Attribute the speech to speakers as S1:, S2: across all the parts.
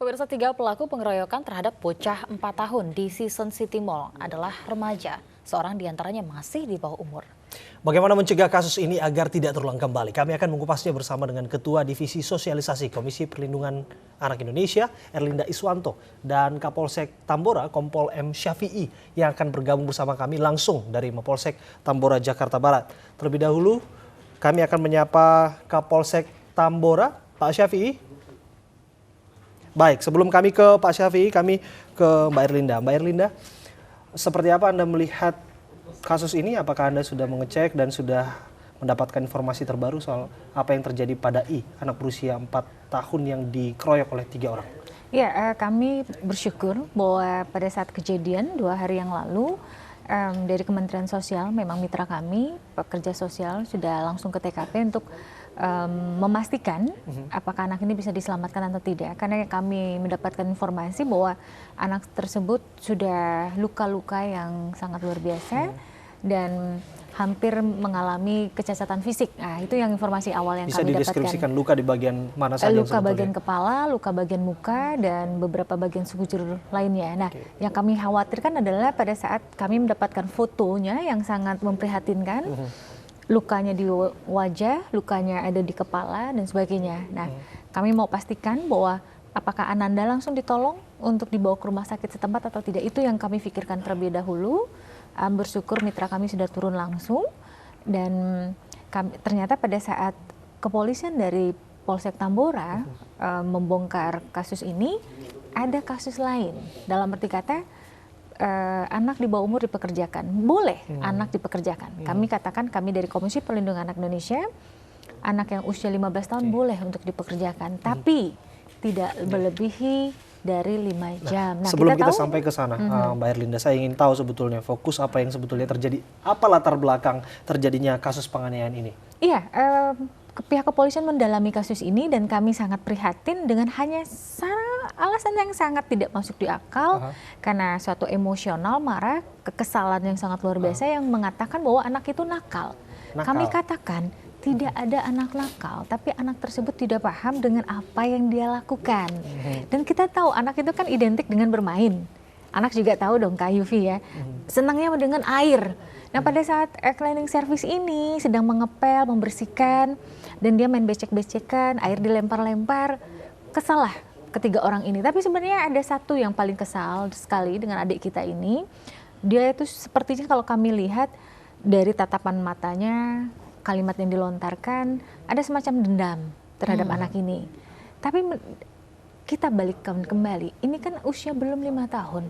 S1: Pemirsa, 3 pelaku pengeroyokan terhadap bocah 4 tahun di Season City Mall adalah remaja. Seorang diantaranya masih di bawah umur.
S2: Bagaimana mencegah kasus ini agar tidak terulang kembali? Kami akan mengupasnya bersama dengan Ketua Divisi Sosialisasi Komisi Perlindungan Anak Indonesia, Erlinda Iswanto, dan Kapolsek Tambora, Kompol M. Syafi'i, yang akan bergabung bersama kami langsung dari Mapolsek Tambora, Jakarta Barat. Terlebih dahulu, kami akan menyapa Kapolsek Tambora, Pak Syafi'i. Baik, sebelum kami ke Pak Syafi'i, kami ke Mbak Erlinda. Mbak Erlinda, seperti apa Anda melihat kasus ini? Apakah Anda sudah mengecek dan sudah mendapatkan informasi terbaru soal apa yang terjadi pada I, anak berusia 4 tahun yang dikeroyok oleh 3 orang?
S3: Ya, kami bersyukur bahwa pada saat kejadian 2 hari yang lalu, dari Kementerian Sosial, memang mitra kami, pekerja sosial sudah langsung ke TKP untuk memastikan apakah anak ini bisa diselamatkan atau tidak. Karena kami mendapatkan informasi bahwa anak tersebut sudah luka-luka yang sangat luar biasa dan hampir mengalami kecacatan fisik. Nah, itu yang informasi awal yang
S2: bisa
S3: kami dapatkan.
S2: Bisa dideskripsikan luka di bagian mana saja?
S3: Luka bagian kepala, luka bagian muka, dan beberapa bagian sekujur lainnya. Nah, yang kami khawatirkan adalah pada saat kami mendapatkan fotonya yang sangat memprihatinkan, lukanya di wajah, lukanya ada di kepala, dan sebagainya. Nah, kami mau pastikan bahwa apakah Ananda langsung ditolong untuk dibawa ke rumah sakit setempat atau tidak. Itu yang kami pikirkan terlebih dahulu. Bersyukur mitra kami sudah turun langsung, dan ternyata pada saat kepolisian dari Polsek Tambora membongkar kasus ini, ada kasus lain. Dalam arti kata, anak di bawah umur dipekerjakan. Boleh anak dipekerjakan. Kami katakan, kami dari Komisi Perlindungan Anak Indonesia, anak yang usia 15 tahun boleh untuk dipekerjakan, tapi tidak melebihi dari 5 jam.
S2: Nah, sebelum kita sampai ke sana, Mbak Erlinda, saya ingin tahu sebetulnya fokus apa yang sebetulnya terjadi, apa latar belakang terjadinya kasus penganiayaan ini?
S3: Iya, pihak kepolisian mendalami kasus ini dan kami sangat prihatin dengan hanya alasan yang sangat tidak masuk di akal, karena suatu emosional, marah, kekesalan yang sangat luar biasa yang mengatakan bahwa anak itu nakal. Kami katakan, tidak ada anak nakal, tapi anak tersebut tidak paham dengan apa yang dia lakukan. Dan kita tahu anak itu kan identik dengan bermain. Anak juga tahu dong Kak Yufi ya, senangnya dengan air. Nah, pada saat cleaning service ini sedang mengepel, membersihkan, dan dia main becek-becekan, air dilempar-lempar, kesal lah ketiga orang ini. Tapi sebenarnya ada satu yang paling kesal sekali dengan adik kita ini. Dia itu sepertinya kalau kami lihat dari tatapan matanya, kalimat yang dilontarkan, ada semacam dendam terhadap anak ini. Tapi kita balikkan kembali, ini kan usia belum 5 tahun.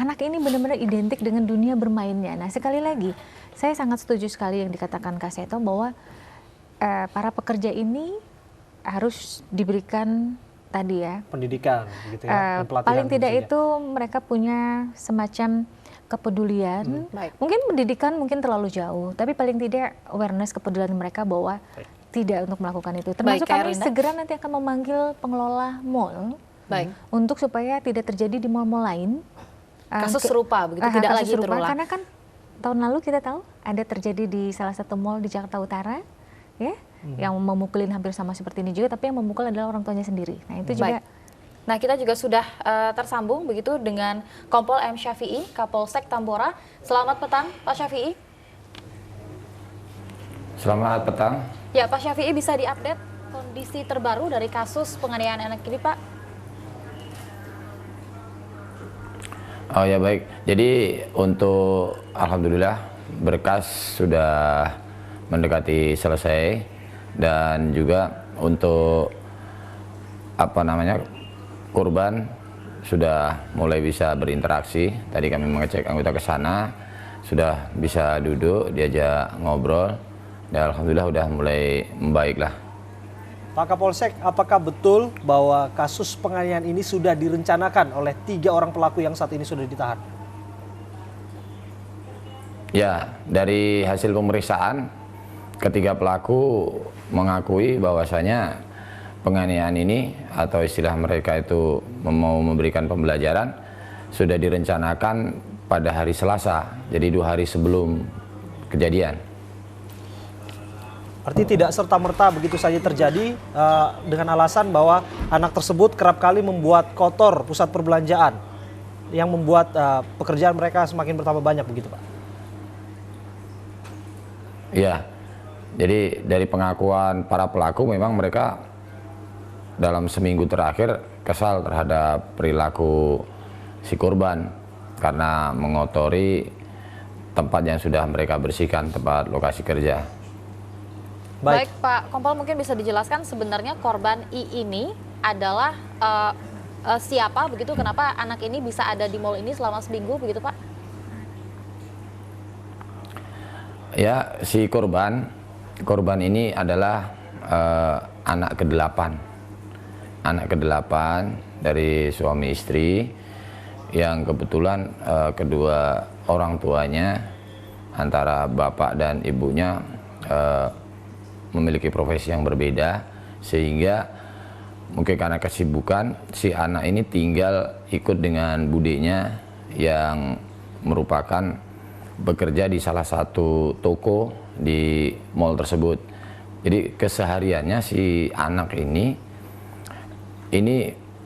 S3: Anak ini benar-benar identik dengan dunia bermainnya. Nah, sekali lagi, saya sangat setuju sekali yang dikatakan Kak Seto bahwa para pekerja ini harus diberikan tadi ya,
S2: pendidikan, gitu ya,
S3: paling tidak itu mereka punya semacam kepedulian, mungkin pendidikan mungkin terlalu jauh, tapi paling tidak awareness, kepedulian mereka bahwa tidak untuk melakukan itu. Termasuk kami segera nanti akan memanggil pengelola mall, untuk supaya tidak terjadi di mall-mall lain
S1: kasus serupa, begitu tidak lagi terulang.
S3: Karena kan tahun lalu kita tahu ada terjadi di salah satu mall di Jakarta Utara, ya, yang memukulin hampir sama seperti ini juga, tapi yang memukul adalah orang tuanya sendiri. Nah, itu juga.
S1: Nah, kita juga sudah tersambung begitu dengan Kompol M. Syafi'i, Kapolsek Tambora. Selamat petang, Pak Syafi'i.
S4: Selamat petang.
S1: Ya, Pak Syafi'i, bisa diupdate kondisi terbaru dari kasus penganiayaan anak ini, Pak?
S4: Oh ya, baik. Jadi untuk alhamdulillah berkas sudah mendekati selesai, dan juga untuk korban sudah mulai bisa berinteraksi. Tadi kami mengecek anggota ke sana, sudah bisa duduk, diajak ngobrol, dan alhamdulillah udah mulai membaik lah.
S2: Pak Kapolsek, apakah betul bahwa kasus penganiayaan ini sudah direncanakan oleh 3 orang pelaku yang saat ini sudah ditahan?
S4: Ya, dari hasil pemeriksaan, ketiga pelaku mengakui bahwasanya penganiayaan ini, atau istilah mereka itu mau memberikan pembelajaran, sudah direncanakan pada hari Selasa, jadi 2 hari sebelum kejadian.
S2: Arti tidak serta-merta begitu saja terjadi dengan alasan bahwa anak tersebut kerap kali membuat kotor pusat perbelanjaan yang membuat pekerjaan mereka semakin bertambah banyak begitu Pak?
S4: Iya, jadi dari pengakuan para pelaku memang mereka dalam seminggu terakhir kesal terhadap perilaku si korban karena mengotori tempat yang sudah mereka bersihkan, tempat lokasi kerja.
S1: Baik Pak Kompol, mungkin bisa dijelaskan sebenarnya korban I ini adalah siapa begitu, kenapa anak ini bisa ada di mal ini selama seminggu begitu Pak?
S4: Ya, si korban ini adalah anak ke-8 dari suami istri yang kebetulan kedua orang tuanya antara bapak dan ibunya memiliki profesi yang berbeda, sehingga mungkin karena kesibukan si anak ini tinggal ikut dengan budenya yang merupakan bekerja di salah satu toko di mal tersebut. Jadi kesehariannya si anak ini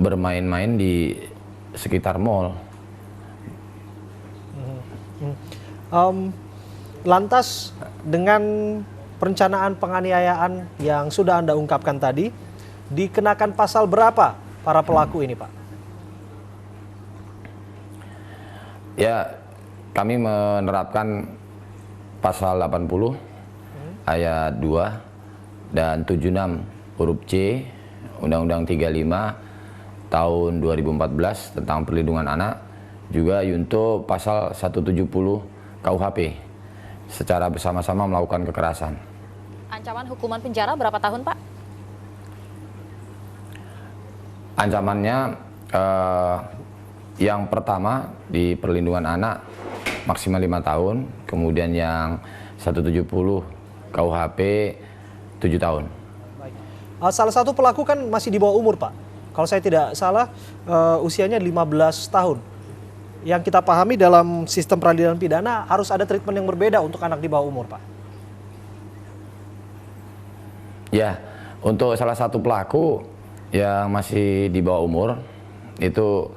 S4: bermain-main di sekitar mal.
S2: Lantas dengan perencanaan penganiayaan yang sudah Anda ungkapkan tadi, dikenakan pasal berapa para pelaku ini Pak?
S4: Ya, kami menerapkan pasal 80 ayat 2 dan 76 huruf C Undang-Undang 35 tahun 2014 tentang perlindungan anak, juga yunto pasal 170 KUHP secara bersama-sama melakukan kekerasan.
S1: Ancaman hukuman penjara berapa tahun Pak?
S4: Ancamannya yang pertama di perlindungan anak maksimal 5 tahun, kemudian yang 170 KUHP 7 tahun.
S2: Salah satu pelaku kan masih di bawah umur Pak. Kalau saya tidak salah usianya 15 tahun. Yang kita pahami dalam sistem peradilan pidana harus ada treatment yang berbeda untuk anak di bawah umur Pak.
S4: Ya, untuk salah satu pelaku yang masih di bawah umur itu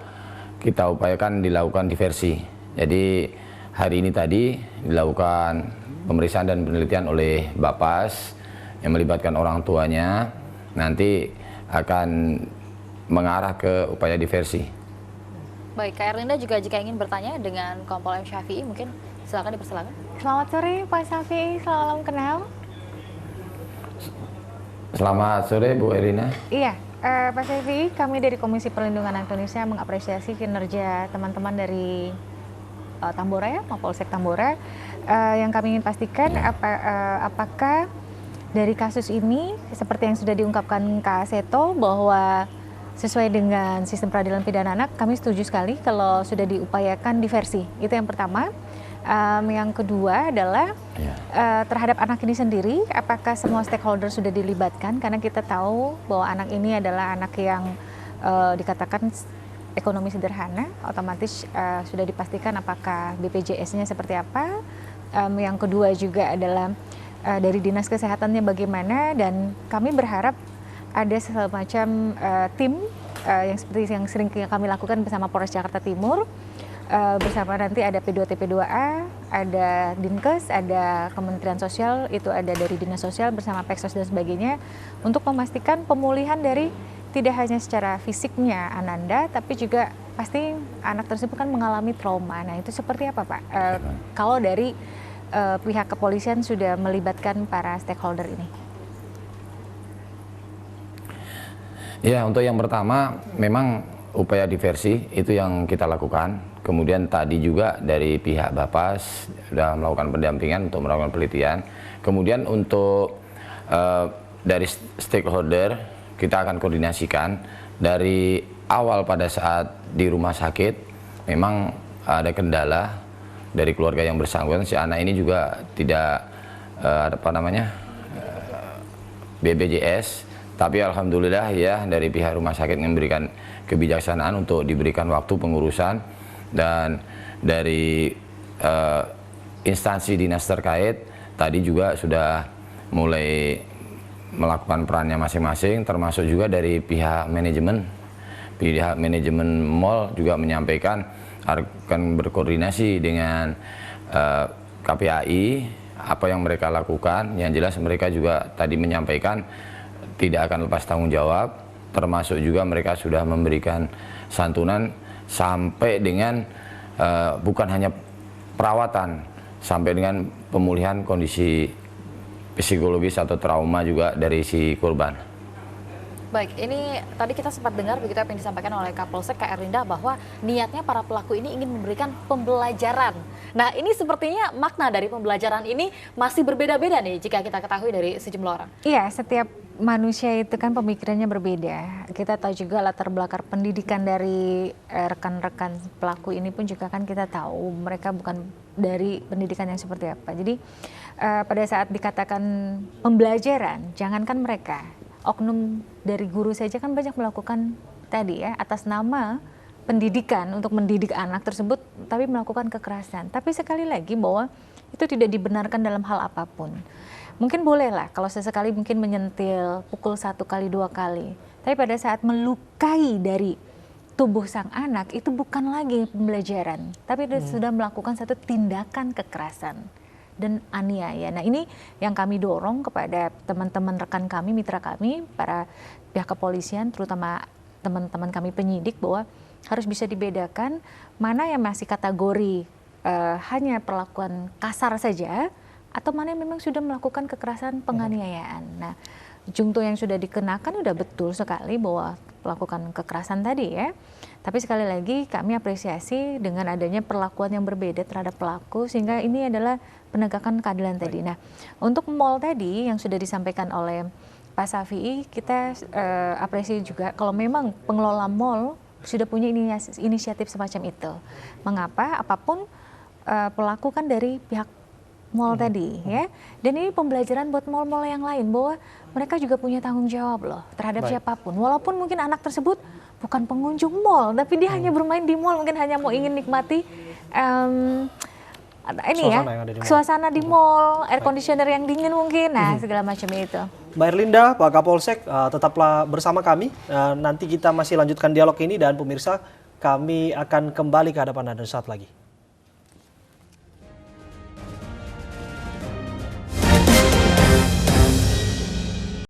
S4: kita upayakan dilakukan diversi. Jadi hari ini tadi dilakukan pemeriksaan dan penelitian oleh Bapas yang melibatkan orang tuanya, nanti akan mengarah ke upaya diversi.
S1: Baik, Kak Erlinda juga jika ingin bertanya dengan Kompol M. Syafi'i, mungkin silakan dipersilakan.
S3: Selamat sore Pak Syafi'i, salam kenal.
S4: Selamat sore Bu Erina.
S3: Iya, Pak Syafi'i, kami dari Komisi Perlindungan Anak Indonesia mengapresiasi kinerja teman-teman dari Tambora ya, Mapolsek Tambora. Yang kami ingin pastikan apakah dari kasus ini seperti yang sudah diungkapkan Kak Seto bahwa sesuai dengan sistem peradilan pidana anak, kami setuju sekali kalau sudah diupayakan diversi. Itu yang pertama. Yang kedua adalah terhadap anak ini sendiri, apakah semua stakeholder sudah dilibatkan? Karena kita tahu bahwa anak ini adalah anak yang dikatakan ekonomi sederhana, otomatis sudah dipastikan apakah BPJS-nya seperti apa. Yang kedua juga adalah dari Dinas Kesehatannya bagaimana, dan kami berharap ada semacam tim yang seperti yang sering kami lakukan bersama Polres Jakarta Timur, bersama nanti ada P2TP2A, ada Dinkes, ada Kementerian Sosial, itu ada dari Dinas Sosial bersama Peksos dan sebagainya, untuk memastikan pemulihan dari tidak hanya secara fisiknya Ananda, tapi juga pasti anak tersebut kan mengalami trauma. Nah itu seperti apa Pak? Kalau dari pihak kepolisian sudah melibatkan para stakeholder ini?
S4: Ya, untuk yang pertama memang upaya diversi itu yang kita lakukan. Kemudian tadi juga dari pihak Bapas sudah melakukan pendampingan untuk melakukan penelitian. Kemudian untuk dari stakeholder kita akan koordinasikan dari awal pada saat di rumah sakit memang ada kendala dari keluarga yang bersangkutan. Si anak ini juga tidak BPJS. Tapi alhamdulillah ya dari pihak rumah sakit memberikan kebijaksanaan untuk diberikan waktu pengurusan, dan dari instansi dinas terkait tadi juga sudah mulai melakukan perannya masing-masing, termasuk juga dari pihak manajemen. Pihak manajemen mall juga menyampaikan akan berkoordinasi dengan KPAI apa yang mereka lakukan. Yang jelas mereka juga tadi menyampaikan tidak akan lepas tanggung jawab, termasuk juga mereka sudah memberikan santunan sampai dengan bukan hanya perawatan, sampai dengan pemulihan kondisi psikologis atau trauma juga dari si korban.
S1: Baik, ini tadi kita sempat dengar begitu apa yang disampaikan oleh Kapolsek Kak Erlinda bahwa niatnya para pelaku ini ingin memberikan pembelajaran. Nah, ini sepertinya makna dari pembelajaran ini masih berbeda-beda nih jika kita ketahui dari sejumlah orang.
S3: Iya, setiap manusia itu kan pemikirannya berbeda. Kita tahu juga latar belakang pendidikan dari rekan-rekan pelaku ini pun juga kan kita tahu mereka bukan dari pendidikan yang seperti apa. Jadi pada saat dikatakan pembelajaran, jangankan mereka, oknum dari guru saja kan banyak melakukan tadi ya atas nama pendidikan untuk mendidik anak tersebut, tapi melakukan kekerasan. Tapi sekali lagi bahwa itu tidak dibenarkan dalam hal apapun. Mungkin bolehlah kalau sesekali mungkin menyentil, pukul 1 kali 2 kali. Tapi pada saat melukai dari tubuh sang anak itu bukan lagi pembelajaran, tapi dia sudah melakukan satu tindakan kekerasan dan aniaya. Nah, ini yang kami dorong kepada teman-teman rekan kami, mitra kami, para pihak kepolisian, terutama teman-teman kami penyidik, bahwa harus bisa dibedakan mana yang masih kategori hanya perlakuan kasar saja, atau mana yang memang sudah melakukan kekerasan penganiayaan. Nah, junto yang sudah dikenakan udah betul sekali bahwa melakukan kekerasan tadi ya. Tapi sekali lagi kami apresiasi dengan adanya perlakuan yang berbeda terhadap pelaku, sehingga ini adalah penegakan keadilan tadi. Nah, untuk mall tadi yang sudah disampaikan oleh Pak Safi'i, kita apresiasi juga kalau memang pengelola mall sudah punya inisiatif semacam itu. Mengapa? Apapun pelaku kan dari pihak mall tadi ya. Dan ini pembelajaran buat mall-mall yang lain bahwa mereka juga punya tanggung jawab loh terhadap siapapun. Walaupun mungkin anak tersebut bukan pengunjung mall, tapi dia hanya bermain di mall, mungkin hanya mau ingin nikmati suasana di mall, air conditioner yang dingin mungkin, nah segala macam itu.
S2: Mbak Erlinda, Pak Kapolsek, tetaplah bersama kami. Nanti kita masih lanjutkan dialog ini dan pemirsa, kami akan kembali ke hadapan Anda saat lagi.